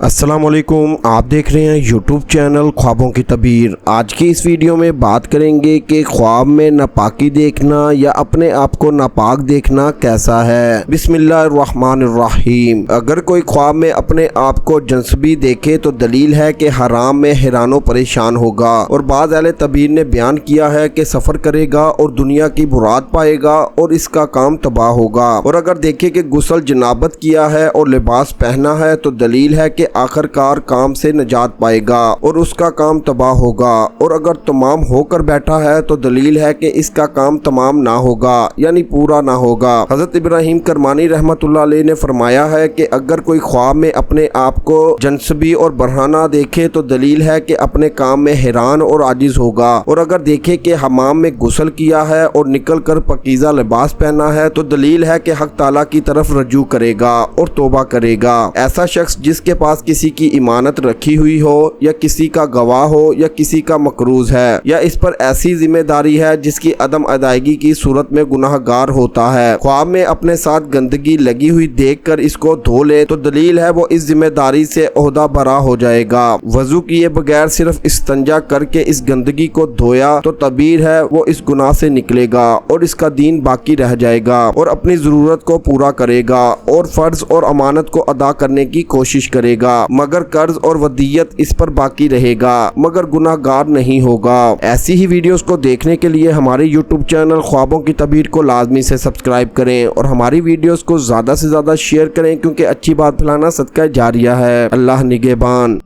السلام علیکم، آپ دیکھ رہے ہیں یوٹیوب چینل خوابوں کی تعبیر۔ آج کی اس ویڈیو میں بات کریں گے کہ خواب میں ناپاکی دیکھنا یا اپنے آپ کو ناپاک دیکھنا کیسا ہے۔ بسم اللہ الرحمن الرحیم۔ اگر کوئی خواب میں اپنے آپ کو جنسبی دیکھے تو دلیل ہے کہ حرام میں حیران و پریشان ہوگا، اور بعض اہل تعبیر نے بیان کیا ہے کہ سفر کرے گا اور دنیا کی برات پائے گا اور اس کا کام تباہ ہوگا، اور اگر دیکھے کہ غسل جنابت کیا ہے اور لباس پہنا ہے تو دلیل ہے کہ آخر کار کام سے نجات پائے گا اور اس کا کام تباہ ہوگا، اور اگر تمام ہو کر بیٹھا ہے تو دلیل ہے کہ اس کا کام تمام نہ ہوگا، یعنی پورا نہ ہوگا۔ حضرت ابراہیم کرمانی رحمۃ اللہ علیہ نے فرمایا ہے کہ اگر کوئی خواب میں اپنے آپ کو جنسبی اور برہنہ دیکھے تو دلیل ہے کہ اپنے کام میں حیران اور عاجز ہوگا، اور اگر دیکھے کہ حمام میں غسل کیا ہے اور نکل کر پاکیزہ لباس پہنا ہے تو دلیل ہے کہ حق تعالیٰ کی طرف رجوع کرے گا اور توبہ کرے گا۔ ایسا شخص جس کے پاس کسی کی امانت رکھی ہوئی ہو یا کسی کا گواہ ہو یا کسی کا مقروض ہے یا اس پر ایسی ذمہ داری ہے جس کی عدم ادائیگی کی صورت میں گناہ گار ہوتا ہے، خواب میں اپنے ساتھ گندگی لگی ہوئی دیکھ کر اس کو دھو لے تو دلیل ہے وہ اس ذمہ داری سے عہدہ برا ہو جائے گا۔ وضو کیے بغیر صرف استنجا کر کے اس گندگی کو دھویا تو تعبیر ہے وہ اس گناہ سے نکلے گا اور اس کا دین باقی رہ جائے گا اور اپنی ضرورت کو پورا کرے گا اور فرض اور امانت کو ادا کرنے کی کوشش کرے گا، مگر قرض اور ودیت اس پر باقی رہے گا، مگر گناہ گار نہیں ہوگا۔ ایسی ہی ویڈیوز کو دیکھنے کے لیے ہمارے یوٹیوب چینل خوابوں کی تعبیر کو لازمی سے سبسکرائب کریں اور ہماری ویڈیوز کو زیادہ سے زیادہ شیئر کریں، کیونکہ اچھی بات پھیلانا صدقہ جاریہ ہے۔ اللہ نگہبان۔